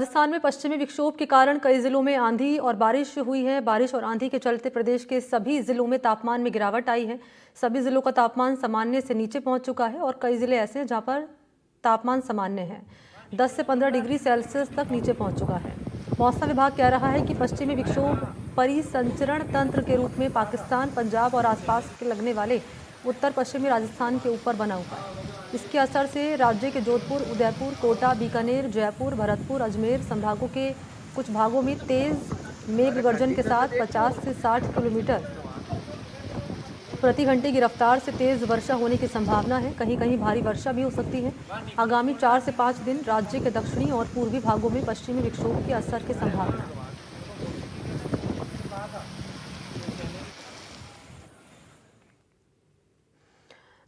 राजस्थान में पश्चिमी विक्षोभ के कारण कई जिलों में आंधी और बारिश हुई है। बारिश और आंधी के चलते प्रदेश के सभी जिलों में तापमान में गिरावट आई है। सभी जिलों का तापमान सामान्य से नीचे पहुंच चुका है और कई जिले ऐसे हैं जहां पर तापमान सामान्य है, 10 से 15 डिग्री सेल्सियस तक नीचे पहुंच चुका है। मौसम विभाग कह रहा है कि पश्चिमी विक्षोभ परिसंचरण तंत्र के रूप में पाकिस्तान, पंजाब और आसपास के लगने वाले उत्तर पश्चिमी राजस्थान के ऊपर बना हुआ है। इसके असर से राज्य के जोधपुर, उदयपुर, कोटा, बीकानेर, जयपुर, भरतपुर, अजमेर संभागों के कुछ भागों में तेज मेघ गर्जन के साथ 50 से 60 किलोमीटर प्रति घंटे की रफ्तार से तेज वर्षा होने की संभावना है। कहीं कहीं भारी वर्षा भी हो सकती है। आगामी 4 से 5 दिन राज्य के दक्षिणी और पूर्वी भागों में पश्चिमी विक्षोभ के असर की संभावना है।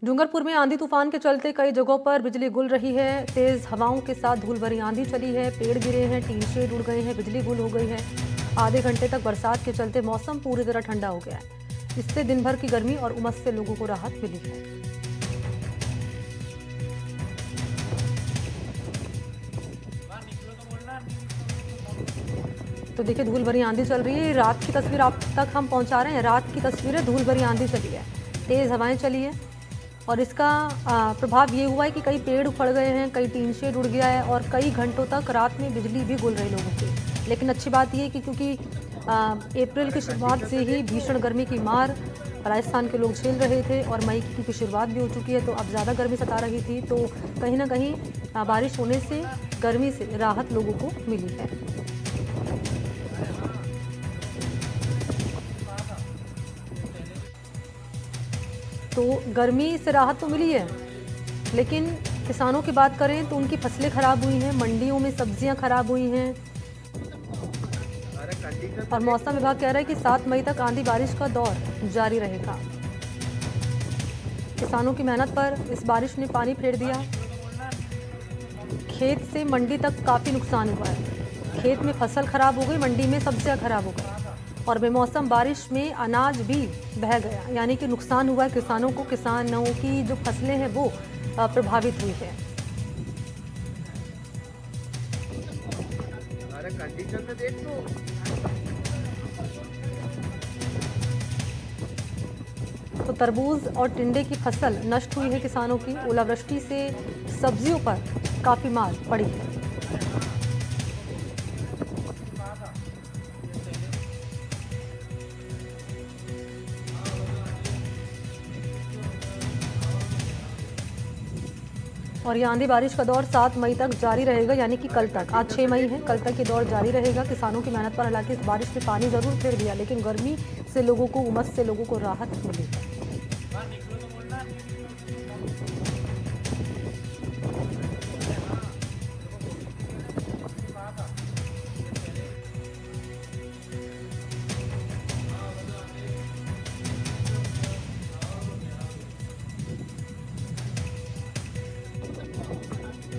डूंगरपुर में आंधी तूफान के चलते कई जगहों पर बिजली गुल रही है। तेज हवाओं के साथ धूल भरी आंधी चली है, पेड़ गिरे हैं, टीन शेड उड़ गए हैं, बिजली गुल हो गई है। आधे घंटे तक बरसात के चलते मौसम पूरी तरह ठंडा हो गया है। इससे दिन भर की गर्मी और उमस से लोगों को राहत मिली है। तो देखिए, धूल भरी आंधी चल रही है। रात की तस्वीर आप तक हम पहुंचा रहे हैं। रात की तस्वीरें, धूल भरी आंधी चली है, तेज हवाएं चली है और इसका प्रभाव ये हुआ है कि कई पेड़ उखड़ गए हैं, कई टीन शेड उड़ गया है और कई घंटों तक रात में बिजली भी गुल रही लोगों की। लेकिन अच्छी बात ये है कि क्योंकि अप्रैल की शुरुआत से ही भीषण गर्मी की मार राजस्थान के लोग झेल रहे थे और मई की क्योंकि शुरुआत भी हो चुकी है तो अब ज़्यादा गर्मी सता रही थी, तो कहीं ना कहीं बारिश होने से गर्मी से राहत लोगों को मिली है। तो गर्मी से राहत तो मिली है, लेकिन किसानों की बात करें तो उनकी फसलें खराब हुई हैं, मंडियों में सब्जियां खराब हुई हैं और मौसम विभाग कह रहा है कि 7 मई तक आंधी बारिश का दौर जारी रहेगा। किसानों की मेहनत पर इस बारिश ने पानी फेर दिया। खेत से मंडी तक काफ़ी नुकसान हुआ है। खेत में फसल खराब हो गई, मंडी में सब्जियां खराब हो गई और बेमौसम बारिश में अनाज भी बह गया, यानी कि नुकसान हुआ है किसानों को। किसानों की जो फसलें हैं वो प्रभावित हुई है। तो तरबूज और टिंडे की फसल नष्ट हुई है किसानों की। ओलावृष्टि से सब्जियों पर काफ़ी मार पड़ी है। और ये आंधी बारिश का दौर 7 मई तक जारी रहेगा, यानी कि कल तक। आज 6 मई है, कल तक ये दौर जारी रहेगा। किसानों की मेहनत पर हालांकि इस बारिश ने पानी जरूर फेर दिया, लेकिन गर्मी से लोगों को, उमस से लोगों को राहत मिली है।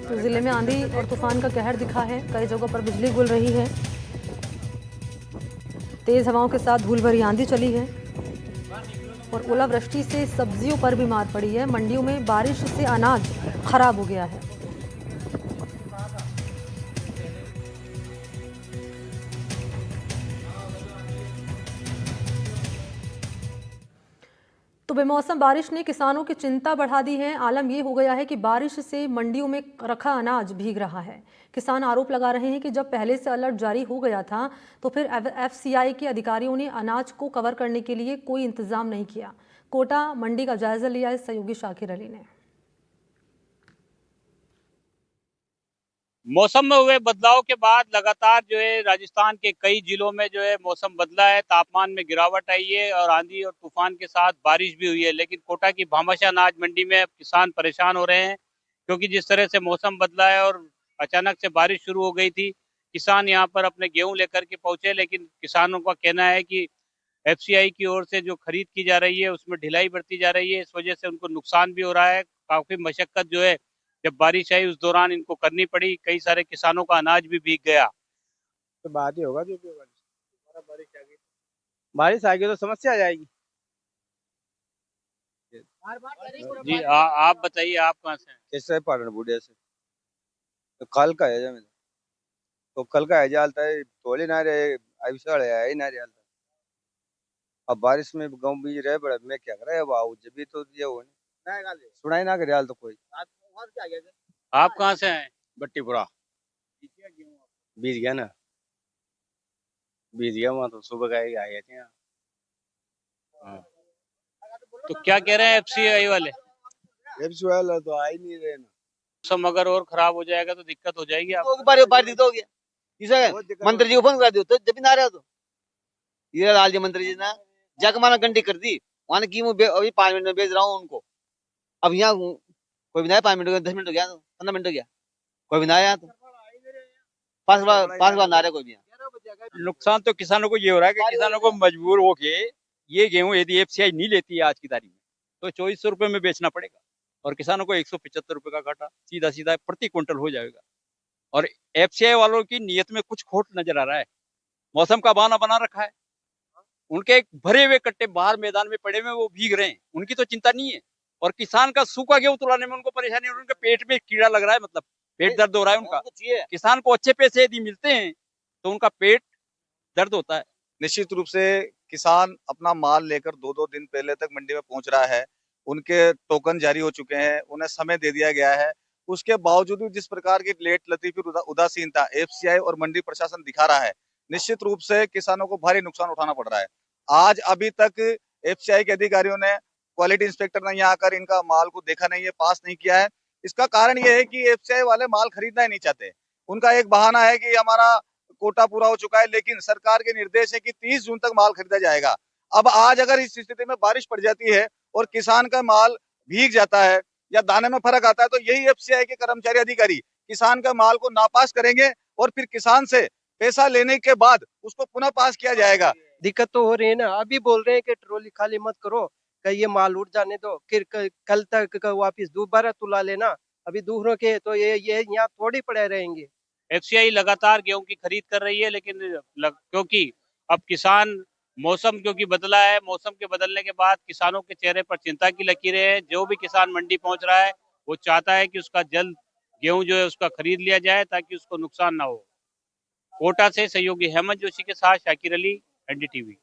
तो जिले में आंधी और तूफान का कहर दिखा है, कई जगहों पर बिजली गुल रही है, तेज हवाओं के साथ धूल भरी आंधी चली है और ओलावृष्टि से सब्जियों पर भी मार पड़ी है। मंडियों में बारिश से अनाज खराब हो गया है। तो बेमौसम बारिश ने किसानों की चिंता बढ़ा दी है। आलम यह हो गया है कि बारिश से मंडियों में रखा अनाज भीग रहा है। किसान आरोप लगा रहे हैं कि जब पहले से अलर्ट जारी हो गया था तो फिर एफसीआई के अधिकारियों ने अनाज को कवर करने के लिए कोई इंतजाम नहीं किया। कोटा मंडी का जायजा लिया सहयोगी शाकिर अली ने। मौसम में हुए बदलाव के बाद लगातार जो है राजस्थान के कई जिलों में जो है मौसम बदला है, तापमान में गिरावट आई है और आंधी और तूफान के साथ बारिश भी हुई है। लेकिन कोटा की भामाशाह अनाज मंडी में अब किसान परेशान हो रहे हैं, क्योंकि जिस तरह से मौसम बदला है और अचानक से बारिश शुरू हो गई थी। किसान यहाँ पर अपने गेहूं लेकर के पहुंचे, लेकिन किसानों का कहना है कि एफसीआई की ओर से जो खरीद की जा रही है उसमें ढिलाई बरती जा रही है। इस वजह से उनको नुकसान भी हो रहा है। काफी मशक्कत जो है जब बारिश आई उस दौरान इनको करनी पड़ी। कई सारे किसानों का अनाज भी भीग गया। तो बात ही होगा जो भी होगा। बारिश आ गई तो समस्या आ जाएगी। जी आप बताइए, आप कहाँ से हैं? कैसे पालन बूढ़े से तो कल का है जब तो कल का है जालता है तोले ना रे अविशाल है ही ना रे हालता। अब बारिश में गाँव बीज रहे बड़ा मैं क्या कर रहा है अब आओ जब भी तो ये हो सुनाई ना करे हाल तो कोई आप कहाँ से हैं? बट्टीपुरा बीज गया ना बीज गया वहाँ तो सुबह का ही आए थे यहाँ। हाँ। तो क्या कह रहे हैं एफसीआई वाले? वाला तो आ ही नहीं रहे ना मौसम अगर और खराब हो जाएगा तो दिक्कत हो जाएगी आप। बार दिखता हो गया किसे मंत्री जी को फोन करा दियो तो जब भी ना रहा तो ये लाल जी मंत्री जी ने जाके माना घंटी कर दी वहां की मैं अभी 5 मिनट में भेज रहा हूँ उनको। अब यहाँ कोई भी ना 5 मिनट हो गया 10 मिनट हो गया 15 मिनट हो गया कोई भी ना आया तो 5 बार ना रहा कोई भी नुकसान तो किसानों को ये हो रहा है कि किसानों को मजबूर होके ये गेहूं यदि एफसीआई नहीं लेती है आज की तारीख में तो 2400 रुपए में बेचना पड़ेगा और किसानों को 175 रुपए का घाटा सीधा सीधा प्रति क्विंटल हो जाएगा। और एफसीआई वालों की नीयत में कुछ खोट नजर आ रहा है। मौसम का बहाना बना रखा है। उनके भरे हुए कट्टे बाहर मैदान में पड़े हुए वो भीग रहे हैं, उनकी तो चिंता नहीं है। और किसान का सूखा गेहूं तुलाने में उनको परेशानी है, उनके पेट में कीड़ा लग रहा है, मतलब पेट दर्द हो रहा है उनका। किसान को अच्छे पैसे यदि मिलते हैं तो उनका पेट दर्द होता है। निश्चित रूप से किसान अपना माल लेकर 2-2 दिन पहले तक मंडी में पहुंच रहा है। उनके टोकन जारी हो चुके हैं, उन्हें समय दे दिया गया है। उसके बावजूद भी जिस प्रकार की लेट लतीफी उदासीनता एफसीआई और मंडी प्रशासन दिखा रहा है, निश्चित रूप से किसानों को भारी नुकसान उठाना पड़ रहा है। आज अभी तक एफसीआई के अधिकारियों ने क्वालिटी इंस्पेक्टर ने यहाँ आकर इनका माल को देखा नहीं है, पास नहीं किया है। इसका कारण ये है कि एफसीआई वाले माल खरीदना ही नहीं चाहते। उनका एक बहाना है कि हमारा कोटा पूरा हो चुका है, लेकिन सरकार के निर्देश है कि 30 जून तक माल खरीदा जाएगा। अब आज अगर इस स्थिति में बारिश पड़ जाती है और किसान का माल भीग जाता है या दाने में फर्क आता है तो यही एफसीआई के कर्मचारी अधिकारी किसान का माल को नापास करेंगे और फिर किसान से पैसा लेने के बाद उसको पुनः पास किया जाएगा। दिक्कत तो हो रही है ना। अभी बोल रहे हैं कि ट्रॉली खाली मत करो, कहीं ये माल उठ जाने दो, फिर कल तक वापिस दोबारा तुला लेना। अभी दूसरों के तो ये यहाँ थोड़ी पड़े रहेंगे। एफसीआई लगातार गेहूं की खरीद कर रही है, लेकिन क्योंकि अब किसान मौसम क्योंकि बदला है, मौसम के बदलने के बाद किसानों के चेहरे पर चिंता की लकीरें हैं। जो भी किसान मंडी पहुंच रहा है वो चाहता है कि उसका जल्द गेहूं जो है उसका खरीद लिया जाए ताकि उसको नुकसान ना हो। कोटा से सहयोगी हेमंत जोशी के साथ शाकिर अली, एनडीटीवी।